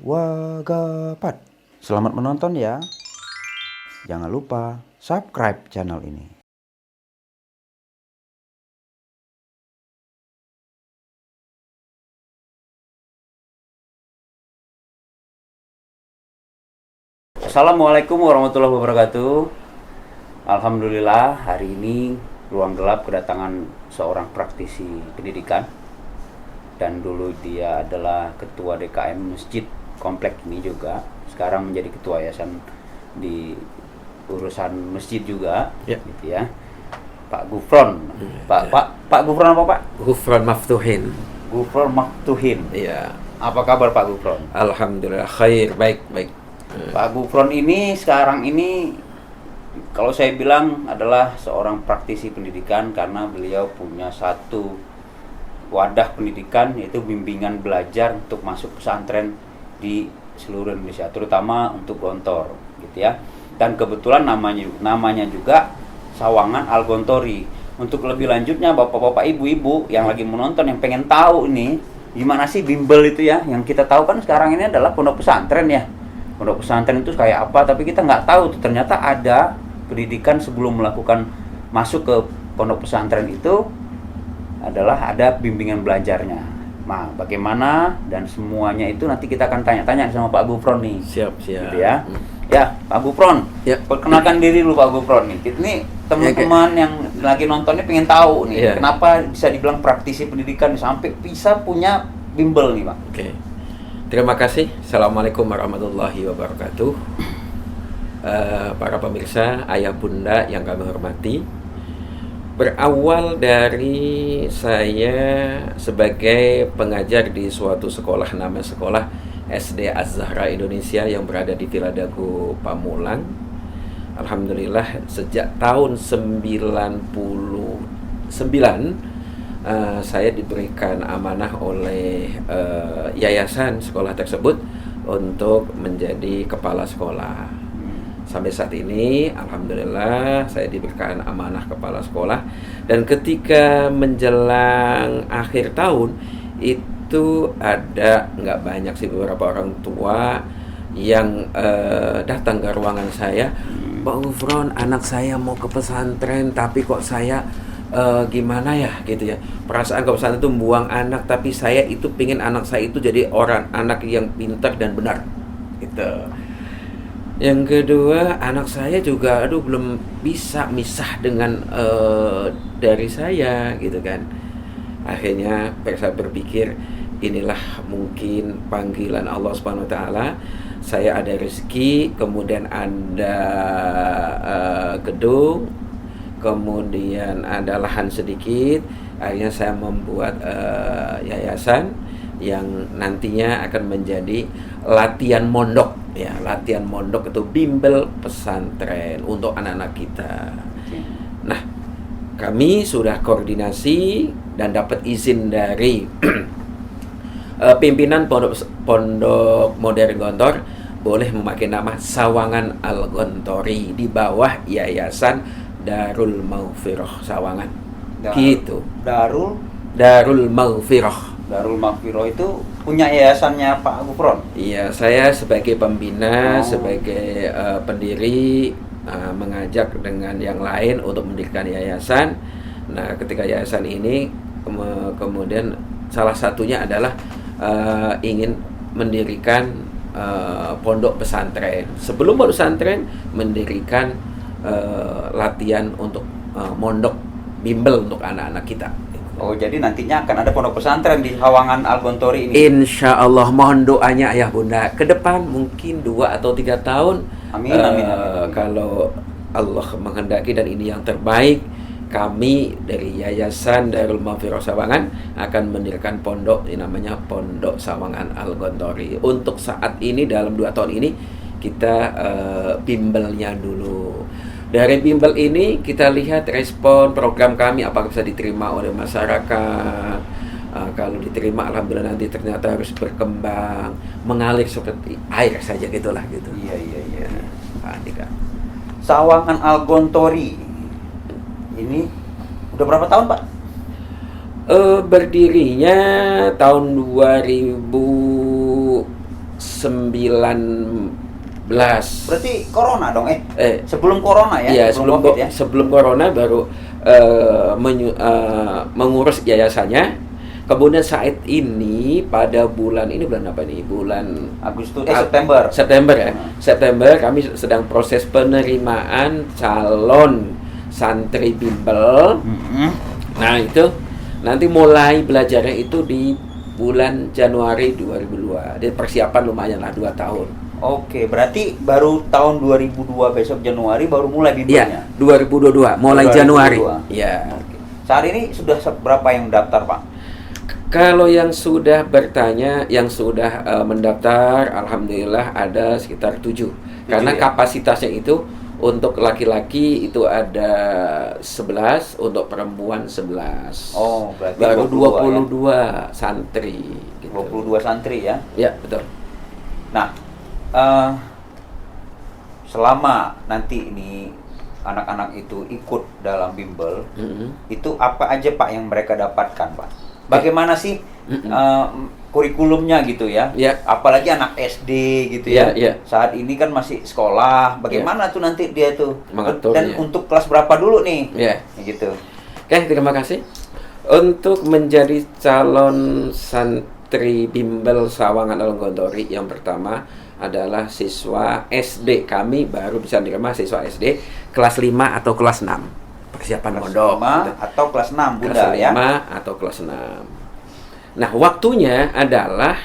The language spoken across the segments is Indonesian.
Wagapat. Selamat menonton ya. Jangan lupa subscribe channel ini. Assalamualaikum warahmatullahi wabarakatuh. Alhamdulillah, hari ini Ruang Gelap kedatangan seorang praktisi pendidikan. Dan dulu dia adalah ketua DKM Masjid komplek ini juga. Sekarang menjadi ketua yayasan di urusan masjid juga, ya. Gitu ya. Pak Gufron. Pak Gufron apa, Pak? Gufron Maftuhin. Gufron Maftuhin. Iya. Apa kabar Pak Gufron? Alhamdulillah khair, baik. Pak Gufron ini sekarang ini kalau saya bilang adalah seorang praktisi pendidikan karena beliau punya satu wadah pendidikan, yaitu bimbingan belajar untuk masuk pesantren di seluruh Indonesia, terutama untuk Gontor, gitu ya. Dan kebetulan namanya juga Sawangan Al-Gontori. Untuk lebih lanjutnya, bapak-bapak, ibu-ibu yang lagi menonton, yang pengen tahu ini gimana sih bimbel itu ya, yang kita tahu kan sekarang ini adalah pondok pesantren ya. Pondok pesantren itu kayak apa, tapi kita nggak tahu tuh, ternyata ada pendidikan sebelum melakukan masuk ke pondok pesantren itu adalah ada bimbingan belajarnya. Nah, bagaimana dan semuanya itu nanti kita akan tanya-tanya sama Pak Gufron nih. Siap. Gitu ya. Ya, Pak Gufron. Ya. Perkenalkan diri dulu Pak Gufron nih. Ini teman-teman yang lagi nontonnya pengen tahu nih, kenapa bisa dibilang praktisi pendidikan sampai bisa punya bimbel nih, Pak. Oke. Terima kasih. Assalamualaikum warahmatullahi wabarakatuh. Para pemirsa, ayah bunda yang kami hormati. Berawal dari saya sebagai pengajar di suatu sekolah, nama sekolah SD Az-Zahra Indonesia yang berada di Villa Dago Pamulang. Alhamdulillah sejak tahun 99 saya diberikan amanah oleh yayasan sekolah tersebut untuk menjadi kepala sekolah. Sampai saat ini, alhamdulillah saya diberikan amanah kepala sekolah. Dan ketika menjelang akhir tahun, itu ada nggak banyak sih beberapa orang tua yang datang ke ruangan saya. Pak Gufron, anak saya mau ke pesantren, tapi kok saya gimana ya gitu ya. Perasaan ke pesantren itu buang anak, tapi saya itu pingin anak saya itu jadi anak yang pintar dan benar gitu. Yang kedua, anak saya juga belum bisa misah dengan dari saya gitu kan. Akhirnya saya berpikir inilah mungkin panggilan Allah Subhanahu wa taala. Saya ada rezeki, kemudian ada gedung, kemudian ada lahan sedikit. Akhirnya saya membuat yayasan yang nantinya akan menjadi latihan mondok. Ya, latihan mondok itu bimbel pesantren untuk anak-anak kita. Nah, kami sudah koordinasi dan dapat izin dari pimpinan Pondok Modern Gontor boleh memakai nama Sawangan Al-Gontori di bawah Yayasan Darul Maghfirah Sawangan. Gitu. Darul Maghfirah. Darul Maghfirah itu punya yayasannya Pak Gufron? Iya, saya sebagai pembina, sebagai pendiri mengajak dengan yang lain untuk mendirikan yayasan. Nah, ketika yayasan ini kemudian salah satunya adalah ingin mendirikan pondok pesantren. Sebelum pondok pesantren, mendirikan latihan untuk mondok bimbel untuk anak-anak kita. Oh, jadi nantinya akan ada pondok pesantren di Sawangan Al-Gontori ini? Insya Allah, mohon doanya ayah bunda. Ke depan mungkin 2 atau 3 tahun. Amin. Kalau Allah menghendaki dan ini yang terbaik, kami dari Yayasan Darul Maghfirah Sawangan akan mendirikan pondok, namanya Pondok Sawangan Al-Gontori. Untuk saat ini, dalam 2 tahun ini, kita bimbelnya dulu. Dari bimbel ini kita lihat respon program kami apakah bisa diterima oleh masyarakat. Kalau diterima, alhamdulillah, nanti ternyata harus berkembang, mengalir seperti air saja gitulah gitu. Iya. Pak Andika. Sawangan Al-Gontori ini udah berapa tahun, Pak? Berdirinya tahun 2011 Berarti corona dong, sebelum corona ya? Iya, Covid ya? sebelum corona baru mengurus yayasannya. Kemudian saat ini pada bulan apa nih? Bulan September. September ya. September kami sedang proses penerimaan calon santri bimbel. Nah, itu nanti mulai belajarnya itu di bulan Januari 2002. Jadi persiapan lumayan lah 2 tahun. Oke, berarti baru tahun 2002 besok Januari baru mulai bimbelnya? Iya, 2022 mulai 2022. Januari. Iya. Saat ini sudah berapa yang daftar, Pak? Kalau yang sudah bertanya, yang sudah mendaftar, alhamdulillah ada sekitar 7. Karena ya? Kapasitasnya itu untuk laki-laki itu ada 11, untuk perempuan 11. Oh, berarti baru 22 ya? Santri. Gitu. 22 santri ya? Ya, betul. Nah, selama nanti ini anak-anak itu ikut dalam bimbel, itu apa aja Pak yang mereka dapatkan, Pak? Bagaimana sih kurikulumnya gitu ya? Apalagi anak SD gitu ya. Saat ini kan masih sekolah. Bagaimana tuh nanti dia tuh? Dan untuk kelas berapa dulu nih? Gitu. Oke, terima kasih. Untuk menjadi calon santri bimbel Sawangan Alun Gontori, yang pertama adalah siswa SD. Kami baru bisa menerima siswa SD kelas 5 atau kelas 6. Persiapan pondok atau kelas 6 Bunda, kelas 5 ya? Atau kelas 6. Nah, waktunya adalah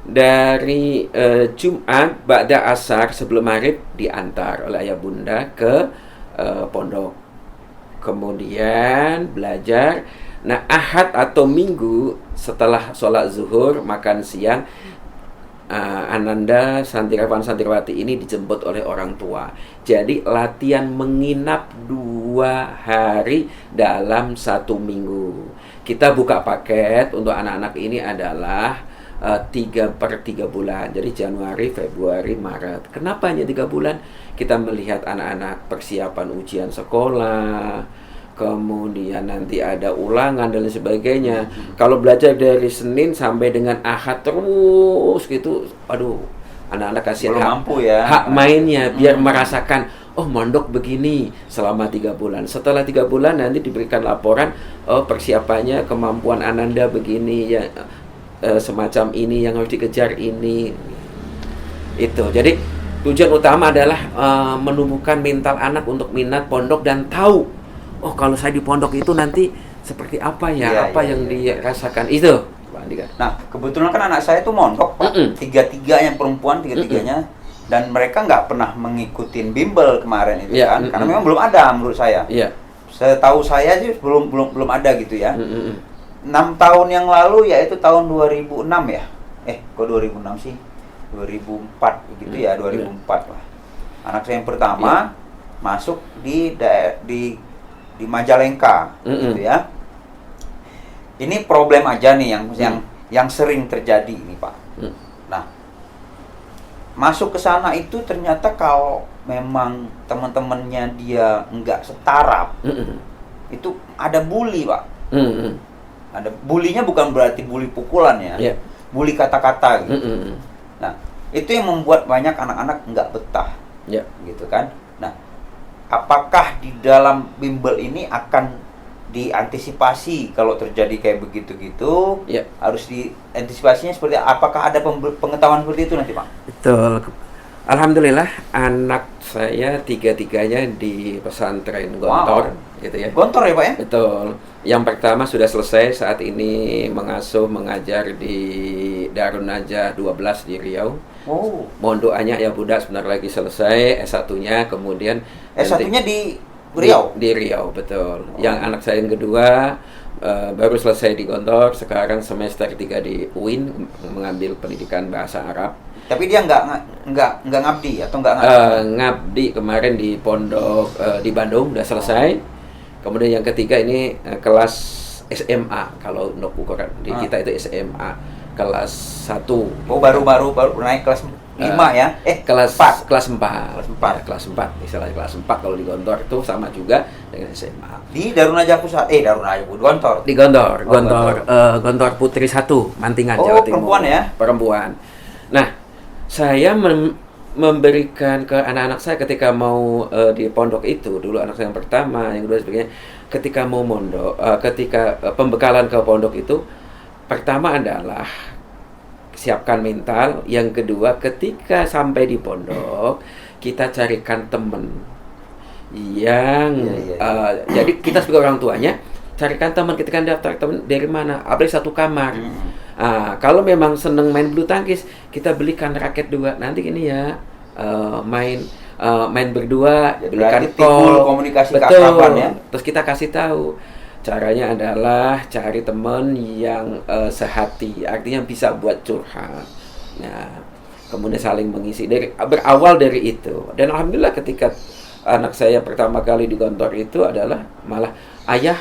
dari Jumat ba'da asar sebelum maghrib diantar oleh ayah bunda ke pondok. Kemudian belajar. Nah, Ahad atau Minggu setelah sholat zuhur, makan siang, Ananda santriwan santriwati ini dijemput oleh orang tua. Jadi latihan menginap 2 hari dalam 1 minggu. Kita buka paket untuk anak-anak ini adalah 3/3 bulan. Jadi Januari, Februari, Maret. Kenapa hanya 3 bulan? Kita melihat anak-anak persiapan ujian sekolah, kemudian nanti ada ulangan dan sebagainya. Kalau belajar dari Senin sampai dengan Ahad terus gitu, aduh, anak-anak kasihan hak mainnya biar merasakan, oh mondok begini selama 3 bulan. Setelah 3 bulan nanti diberikan laporan, oh persiapannya kemampuan Ananda begini ya, semacam ini yang harus dikejar ini. Itu. Jadi tujuan utama adalah menumbuhkan mental anak untuk minat pondok dan tahu, oh kalau saya di pondok itu nanti seperti apa ya, yang dirasakan itu. Nah, kebetulan kan anak saya tuh mondok, Pak. Tiga-tiganya perempuan, tiga-tiganya. Dan mereka nggak pernah mengikutin bimbel kemarin itu kan. Karena memang belum ada menurut saya. Setahu saya sih belum ada gitu ya. 6 tahun yang lalu, yaitu tahun 2006 ya. Kok 2006 sih? 2004 gitu ya, 2004 lah. Anak saya yang pertama masuk di Majalengka, gitu ya. Ini problem aja nih yang sering terjadi ini, Pak. Nah, masuk ke sana itu ternyata kalau memang teman-temannya dia nggak setaraf, itu ada bully, Pak. Ada bulinya, bukan berarti bully pukulan ya, bully kata-kata gitu. Nah, itu yang membuat banyak anak-anak nggak betah, gitu kan. Nah, apakah di dalam bimbel ini akan diantisipasi kalau terjadi kayak begitu-gitu? Harus diantisipasinya seperti apakah ada pengetahuan seperti itu nanti, Pak? Betul. Alhamdulillah anak saya 3-tiganya di pesantren Gontor, gitu ya. Gontor ya, Pak ya? Betul. Yang pertama sudah selesai, saat ini mengajar di Darun Najah 12 di Riau. Mohon doanya ya Bunda, sebentar lagi selesai S1-nya, kemudian S1-nya di Riau? Di Riau, betul. Yang anak saya yang kedua baru selesai di Gontor, sekarang semester 3 di UIN mengambil pendidikan bahasa Arab. Tapi dia nggak ngabdi atau nggak ngabdi? Ngabdi kemarin di pondok di Bandung, udah selesai. Kemudian yang ketiga ini kelas SMA, kalau untuk ukuran di kita itu SMA kelas 1. Baru naik kelas 5 ya? Kelas 4. Kelas 4. Ya, kelas 4. Istilahnya kelas 4 kalau di Gontor itu sama juga dengan SMA. Di Darun Najah Pusat. Darun Najah Gontor. Di Gontor. Gontor Putri 1, Mantingan, Jawa Timur. Perempuan ya? Perempuan. Nah, saya memberikan ke anak-anak saya ketika mau di pondok itu, dulu anak saya yang pertama, yang kedua sebagainya, ketika mau mondok, ketika pembekalan ke pondok itu, pertama adalah siapkan mental, yang kedua ketika sampai di pondok kita carikan teman yang jadi kita sebagai orang tuanya carikan teman, ketika daftar teman dari mana, apalagi satu kamar. Kalau memang seneng main bulu tangkis, kita belikan raket 2. Nanti ini ya main berdua, Jadi belikan timbul komunikasi betul. keakraban ya. Terus kita kasih tahu caranya adalah cari teman yang sehati, artinya bisa buat curhat. Nah, kemudian saling mengisi, berawal dari itu. Dan alhamdulillah ketika anak saya pertama kali di kantor itu adalah malah, ayah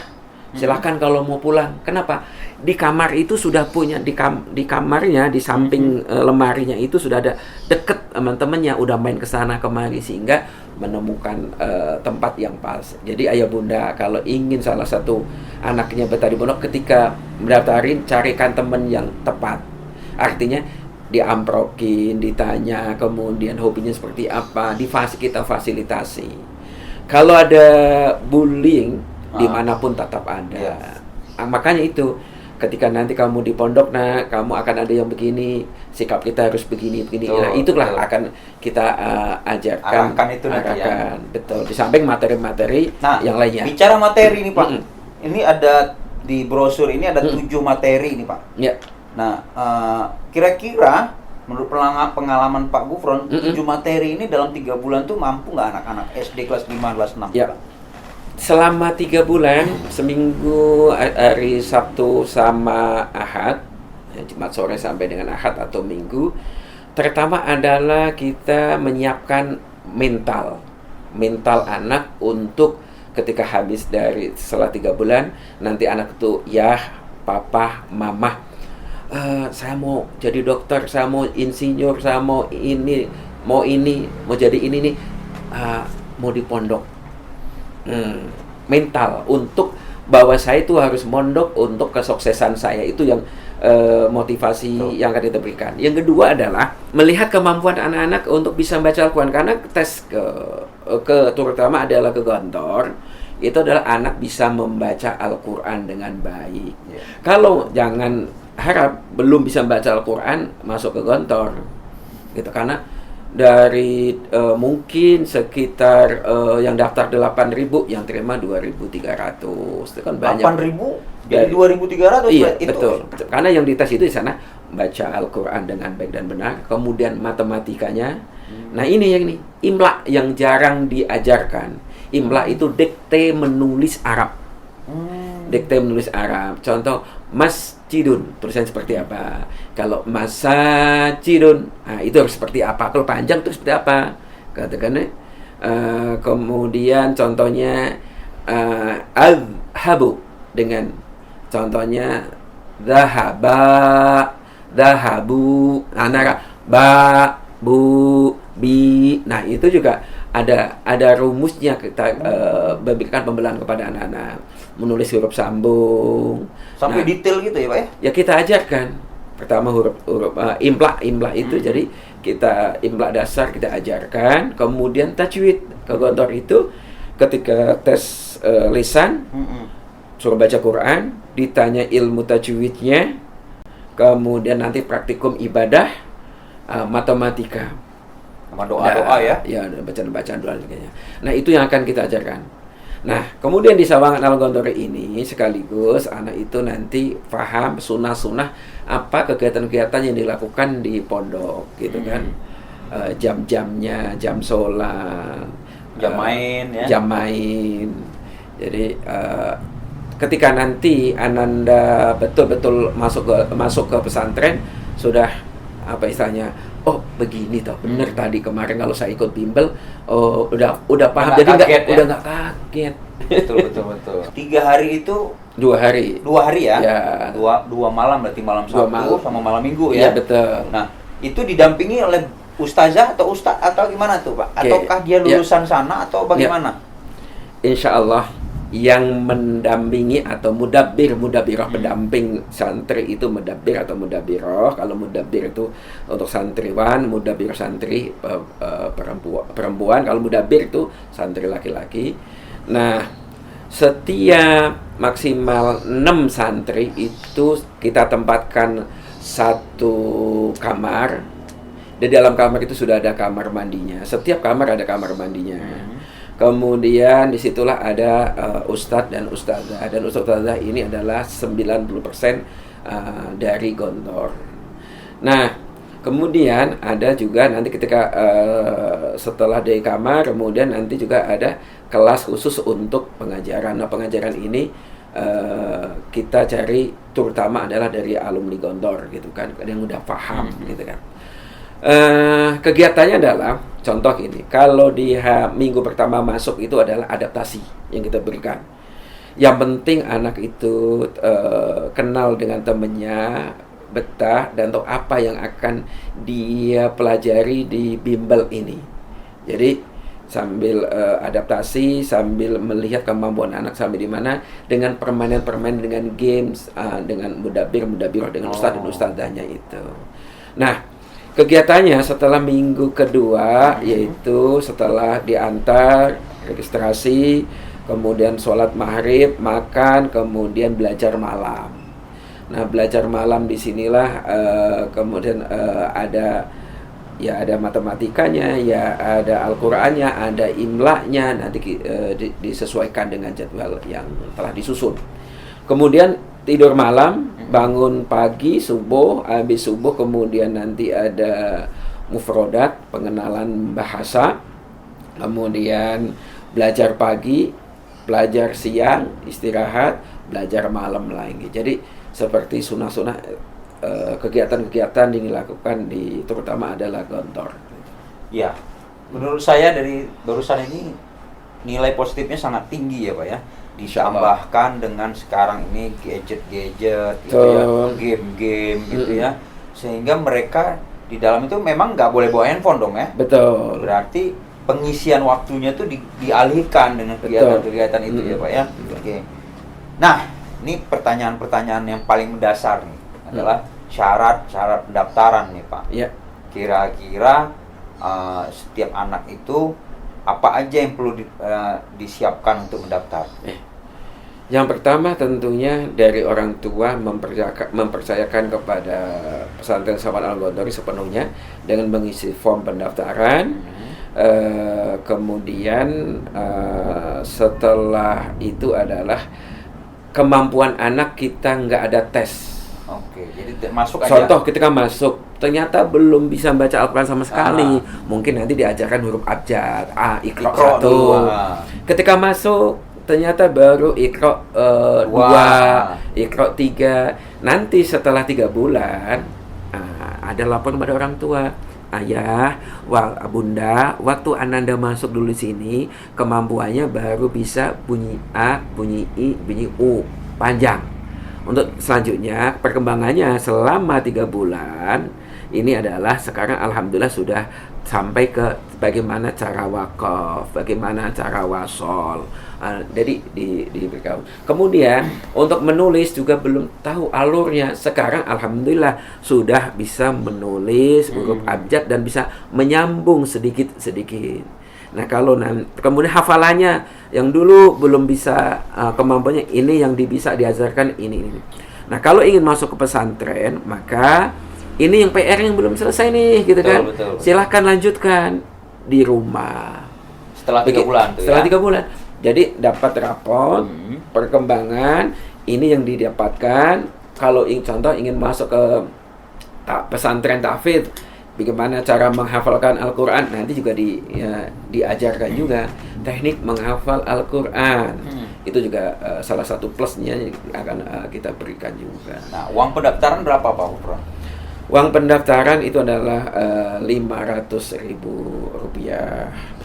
silahkan kalau mau pulang. Kenapa? Di kamar itu sudah punya, di kamarnya, di samping lemarinya itu sudah ada deket teman-temannya, udah main ke sana kemari, sehingga menemukan tempat yang pas. Jadi ayah bunda kalau ingin salah satu anaknya betah di pondok, ketika mendaftarin carikan teman yang tepat. Artinya diamprokin, ditanya, kemudian hobinya seperti apa, kita fasilitasi. Kalau ada bullying dimanapun tetap ada. Makanya itu, ketika nanti kamu di pondok, kamu akan ada yang begini, sikap kita harus begini. Nah, itulah akan kita ajarkan. Arahkan itu nanti ya. Betul. Di samping materi-materi yang lainnya. Bicara materi ini Pak, ini ada di brosur ini ada 7 materi ini Pak. Ya. Nah, kira-kira menurut pengalaman Pak Gufron, 7 materi ini dalam 3 bulan tuh mampu nggak anak-anak SD kelas 5, kelas 6? Ya. Selama 3 bulan, seminggu hari Sabtu sama Ahad, Jumat sore sampai dengan Ahad atau Minggu, pertama adalah kita menyiapkan mental anak untuk ketika habis dari setelah 3 bulan, nanti anak itu ya papa, mama, saya mau jadi dokter, saya mau insinyur, saya mau jadi ini nih, mau di pondok. Mental untuk bahwa saya itu harus mondok untuk kesuksesan saya, itu yang motivasi yang akan kita berikan. Yang kedua adalah melihat kemampuan anak-anak untuk bisa membaca Al-Quran, karena tes terutama adalah ke kantor itu adalah anak bisa membaca Al-Quran dengan baik. Kalau jangan harap belum bisa membaca Al-Quran masuk ke kantor gitu, karena dari mungkin sekitar yang daftar 8.000, yang terima 2.300. Itu kan banyak. 8.000 jadi 2.300. Iya, itu. betul. Karena yang dites itu di sana baca Al-Quran dengan baik dan benar, kemudian matematikanya. Nah, ini imla yang jarang diajarkan. Imla itu dikte menulis Arab. Dikte menulis Arab. Contoh, masjidun, tulisan seperti apa? Kalau masajidun, itu harus seperti apa? Kalau panjang itu seperti apa? Katakannya. Kemudian contohnya adhabu dengan contohnya dhahabu, antara bu, bi. Nah, itu juga ada rumusnya, kita berikan pembelaan kepada anak-anak, menulis huruf sambung sampai detail gitu ya Pak ya? Ya kita ajarkan pertama huruf imla itu, jadi kita imla dasar kita ajarkan, kemudian tajwid ke kantor itu ketika tes lisan suruh baca Quran, ditanya ilmu tajwidnya, kemudian nanti praktikum ibadah, matematika sama doa-doa ya bacaan doa sebagainya. Nah, itu yang akan kita ajarkan. Nah, kemudian di Sawangan Al-Ghantari ini sekaligus anak itu nanti paham sunnah-sunnah apa kegiatan-kegiatan yang dilakukan di pondok gitu kan. Jam-jamnya, jam sholat, jam main ya. Jam main. Jadi ketika nanti Ananda betul-betul masuk ke pesantren, sudah apa istilahnya, oh begini toh, bener tadi kemarin kalau saya ikut bimbel, udah paham, jadi udah nggak kaget. Betul. 3 hari itu 2 hari. 2 hari ya? Ya. 2 malam, berarti malam Sabtu sama malam Minggu ya? Iya, betul. Nah, itu didampingi oleh ustazah atau ustaz atau gimana tuh Pak? Ataukah dia lulusan sana atau bagaimana? Insya Allah yang mendampingi atau mudabbirah pendamping santri itu mudabbir atau mudabbirah. Kalau mudabbir itu untuk santriwan, mudabbir santri perempuan. Kalau mudabbir itu santri laki-laki. Nah, setiap maksimal 6 santri itu kita tempatkan satu kamar. Di dalam kamar itu sudah ada kamar mandinya. Setiap kamar ada kamar mandinya. Kemudian disitulah ada ustadz dan ustadzah. Dan ustadzah ini adalah 90% dari Gontor. Nah, kemudian ada juga nanti ketika setelah dari kamar, kemudian nanti juga ada kelas khusus untuk pengajaran. Nah, pengajaran ini kita cari terutama adalah dari alumni Gontor gitu kan, yang udah paham gitu kan. Kegiatannya adalah contoh ini, kalau di minggu pertama masuk itu adalah adaptasi yang kita berikan. Yang penting anak itu kenal dengan temennya, betah, dan tahu apa yang akan dia pelajari di bimbel ini. Jadi sambil adaptasi, sambil melihat kemampuan anak sampai di mana dengan permainan-permainan, dengan games, dengan mudabbir dengan ustadz dan ustadzahnya itu. Nah, kegiatannya setelah minggu kedua, yaitu setelah diantar, registrasi, kemudian sholat maghrib, makan, kemudian belajar malam. Nah, belajar malam disinilah kemudian ada matematikanya, ya ada Al-Qur'annya, ada imlanya, nanti disesuaikan dengan jadwal yang telah disusun. Kemudian tidur malam, bangun pagi, subuh, habis subuh kemudian nanti ada mufrodat, pengenalan bahasa, kemudian belajar pagi, belajar siang, istirahat, belajar malam lagi. Jadi seperti sunah-sunah kegiatan-kegiatan yang dilakukan terutama adalah Gontor. Ya, menurut saya dari barusan ini nilai positifnya sangat tinggi ya Pak ya. Ditambahkan dengan sekarang ini gadget-gadget gitu ya, game-game gitu ya, sehingga mereka di dalam itu memang nggak boleh bawa handphone dong ya. Betul. Berarti pengisian waktunya tuh dialihkan dengan kegiatan-kegiatan itu ya Pak ya. Oke. Nah, ini pertanyaan-pertanyaan yang paling mendasar nih adalah syarat-syarat pendaftaran nih Pak. Ya. Kira-kira setiap anak itu apa aja yang perlu disiapkan untuk mendaftar? Yang pertama tentunya dari orang tua mempercayakan kepada pesantren Safwan Al-Gontori sepenuhnya dengan mengisi form pendaftaran. Kemudian setelah itu adalah kemampuan anak, kita nggak ada tes. Oke, jadi masuk aja. Contoh ketika masuk ternyata belum bisa baca Al-Quran sama sekali, mungkin nanti diajarkan huruf abjad, Iqra 1. Ketika masuk ternyata baru Iqra 2, Iqra 3. Nanti setelah 3 bulan ada laporan pada orang tua. Ayah, bunda, waktu ananda masuk dulu sini, kemampuannya baru bisa bunyi A, bunyi I, bunyi U, panjang. Untuk selanjutnya perkembangannya selama 3 bulan ini adalah sekarang alhamdulillah sudah sampai ke bagaimana cara wakaf, bagaimana cara wasol. Jadi diberitahu. Kemudian untuk menulis juga belum tahu alurnya. Sekarang alhamdulillah sudah bisa menulis huruf abjad dan bisa menyambung sedikit-sedikit. Nah, kalau kemudian hafalannya yang dulu belum bisa kemampuannya, ini yang bisa diajarkan ini. Nah, kalau ingin masuk ke pesantren, maka ini yang PR yang belum selesai nih, gitu kan? Betul. Silahkan lanjutkan di rumah. Setelah 3 bulan tuh setelah 3 bulan. Jadi dapat raport perkembangan ini yang didapatkan. Kalau contoh ingin masuk ke pesantren tahfidz, bagaimana cara menghafalkan Al-Quran, nanti juga diajarkan juga teknik menghafal Al-Quran. Itu juga salah satu plusnya yang akan kita berikan juga. Nah, uang pendaftaran berapa Pak Ufron? Uang pendaftaran itu adalah Rp500.000.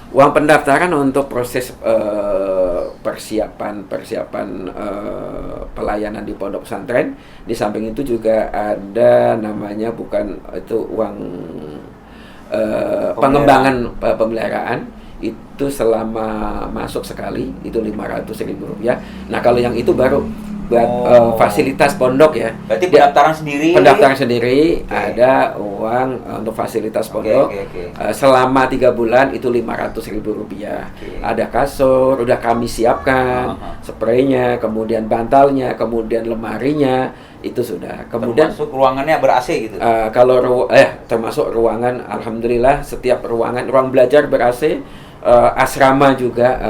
Uang pendaftaran untuk proses persiapan pelayanan di pondok pesantren. Di samping itu juga ada namanya uang pengembangan pemeliharaan. itu selama masuk sekali itu Rp500.000. Nah kalau yang itu baru buat fasilitas pondok ya. Berarti pendaftaran sendiri. Pendaftaran sendiri, Oke. ada uang untuk fasilitas Oke, pondok. oke. Selama 3 bulan itu Rp500.000. Oke. Ada kasur, udah kami siapkan, spraynya, kemudian bantalnya, kemudian lemarinya, itu sudah. Kemudian termasuk ruangannya ber-AC gitu. termasuk ruangan, alhamdulillah setiap ruangan, ruang belajar ber-AC. Asrama juga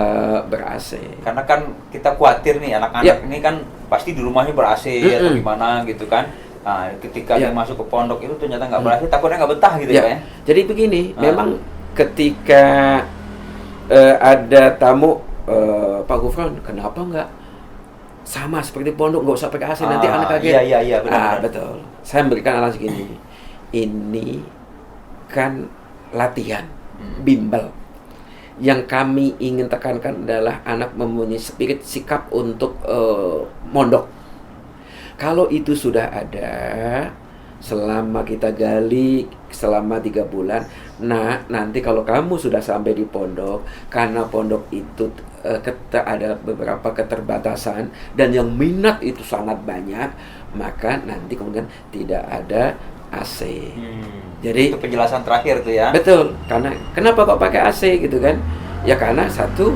ber-AC. Karena kan kita khawatir nih anak-anak Ya. ini kan pasti di rumahnya ber-AC atau gimana gitu kan. Nah, ketika dia masuk ke pondok itu ternyata nggak ber-AC, takutnya nggak betah gitu Ya. ya. Jadi begini, memang ketika ada tamu, Pak Gufron, kenapa nggak sama seperti pondok, nggak usah pakai AC, nanti anak kaget. Iya, benar. Betul. Saya memberikan alasan gini, ini kan latihan, bimbel. Yang kami ingin tekankan adalah anak mempunyai spirit sikap untuk mondok. Kalau itu sudah ada, selama kita gali selama 3 bulan, nah nanti kalau kamu sudah sampai di pondok, karena pondok itu ada beberapa keterbatasan dan yang minat itu sangat banyak, maka nanti kemudian tidak ada AC. Jadi Itu penjelasan terakhir tuh ya. betul, karena kenapa kok pakai AC gitu kan? Ya karena satu,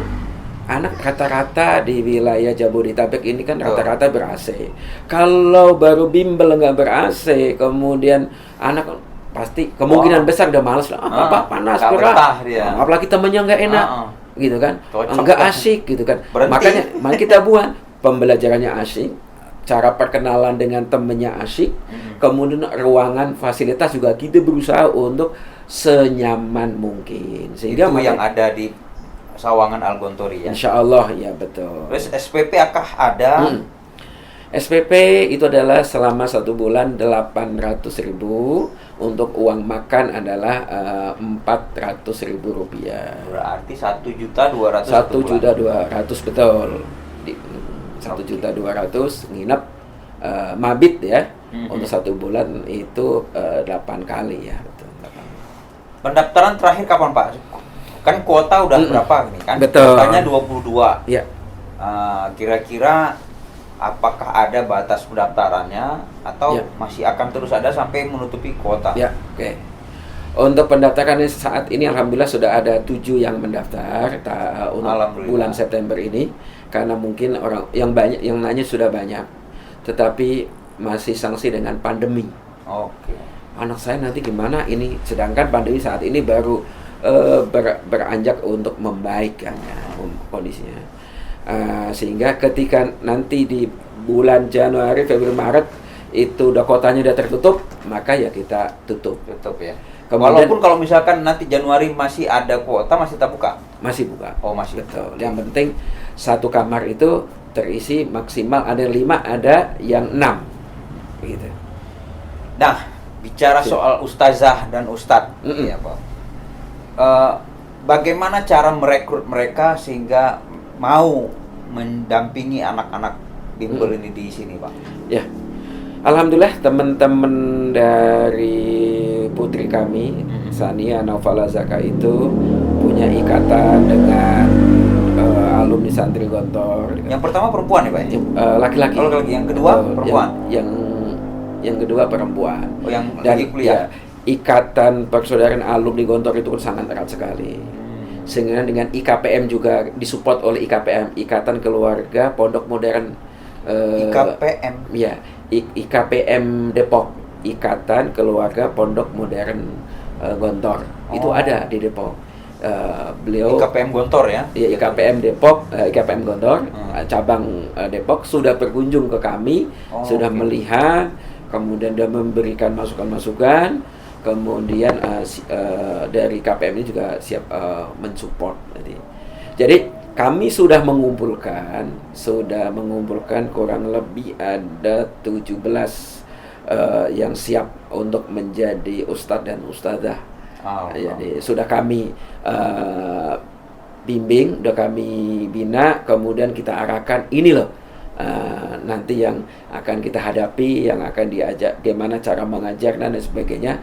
anak rata-rata di wilayah Jabodetabek ini kan rata-rata ber-AC. Kalau baru bimbel nggak ber-AC, kemudian anak pasti kemungkinan besar udah males lah, apa panas nggak berat, betah dia. apalagi temennya nggak enak, gitu kan, Cocok nggak ya. asik gitu kan. Berhenti. Makanya kita buat pembelajarannya asik, cara perkenalan dengan temennya asik, kemudian ruangan fasilitas juga kita berusaha untuk senyaman mungkin, sehingga Itu yang ada di Sawangan Al-Gontori ya. Insya Allah ya betul. Terus SPP akah ada? SPP itu adalah selama 1 bulan 800.000, untuk uang makan adalah Rp400.000. Berarti 1.200.000. 1.200.000 betul. 1.200.000 nginep mabit ya. Untuk 1 bulan itu 8 kali ya betul. 8. Pendaftaran terakhir kapan Pak? Kan kuota udah berapa nih kan? Betul. Kuotanya 22. Ya. Kira-kira apakah ada batas pendaftarannya atau Ya. masih akan terus ada sampai menutupi kuota? Ya, oke. Untuk pendaftarannya saat ini alhamdulillah sudah ada 7 yang mendaftar untuk Alhamdulillah. bulan September ini, karena mungkin orang yang banyak yang nanya sudah banyak, tetapi masih sanksi dengan pandemi. Oke. Anak saya nanti gimana ini, sedangkan pandemi saat ini baru beranjak untuk membaik kan ya, kondisinya. Sehingga ketika nanti di bulan Januari, Februari, Maret itu udah kotanya udah tertutup, maka ya kita tutup. Tutup ya. Kemudian- Walaupun kalau misalkan nanti Januari masih ada kuota, masih tetap buka? Masih buka. Oh, masih. Betul. Yang penting 1 kamar itu terisi maksimal ada 5, ada yang 6. Begitu. Nah, bicara soal ustazah dan ustadz, ya Pak. Bagaimana cara merekrut mereka sehingga mau mendampingi anak-anak bimbel ini di sini, Pak? Ya. Alhamdulillah teman-teman dari putri kami, Sania Naufala Zaka itu punya ikatan dengan alumni santri Gontor. Yang pertama perempuan ya, Pak? Laki-laki. Oh, laki-laki. Yang kedua perempuan? Yang kedua perempuan. Oh, yang Dan lagi kuliah? ya, ikatan persaudaraan alumni Gontor itu kan sangat erat sekali. Sehingga dengan IKPM juga disupport oleh IKPM, Ikatan Keluarga Pondok Modern. IKPM? Ya, IKPM Depok, Ikatan Keluarga Pondok Modern Gontor. Itu ada di Depok. Beliau IKPM Gontor ya? Ya, IKPM Depok, IKPM Gontor, cabang Depok sudah berkunjung ke kami, sudah melihat, kemudian dia memberikan masukan-masukan, kemudian dari KPM ini juga siap mensupport. Jadi kami sudah mengumpulkan kurang lebih ada 17 yang siap untuk menjadi ustadz dan ustadzah. Jadi sudah kami bimbing, sudah kami bina, kemudian kita arahkan ini loh nanti yang akan kita hadapi, yang akan diajak, bagaimana cara mengajar dan lain sebagainya.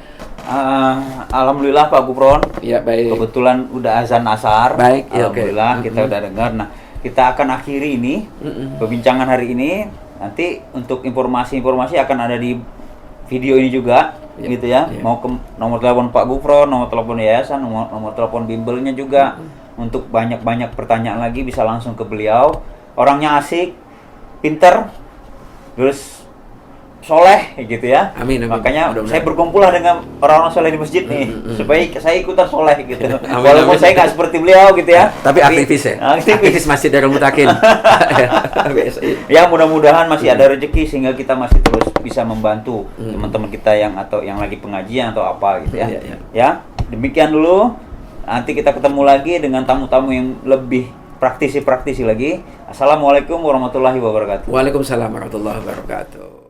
Alhamdulillah Pak Gufron. Ya, baik. Kebetulan udah azan asar. Baik, ya, oke. Alhamdulillah kita udah dengar. Nah, kita akan akhiri ini perbincangan hari ini. Nanti untuk informasi-informasi akan ada di video ini juga, gitu ya. Mau ke nomor telepon Pak Gufron, nomor telepon yayasan, nomor telepon bimbelnya juga. Untuk banyak-banyak pertanyaan lagi bisa langsung ke beliau. Orangnya asik, pinter, terus soleh gitu ya. Amin, amin. Makanya Mudah-mudahan. saya berkumpul lah dengan orang-orang soleh di masjid nih, supaya saya ikutan soleh gitu. Amin, Walaupun amin. saya nggak seperti beliau gitu ya. Tapi aktivis ya. Aktivis Masjid Darul Mutakin. Ya mudah-mudahan masih ada rezeki sehingga kita masih terus bisa membantu teman-teman kita yang lagi pengajian atau apa gitu ya. Ya, demikian dulu. Nanti kita ketemu lagi dengan tamu-tamu yang lebih praktisi lagi. Assalamualaikum warahmatullahi wabarakatuh. Waalaikumsalam warahmatullahi wabarakatuh.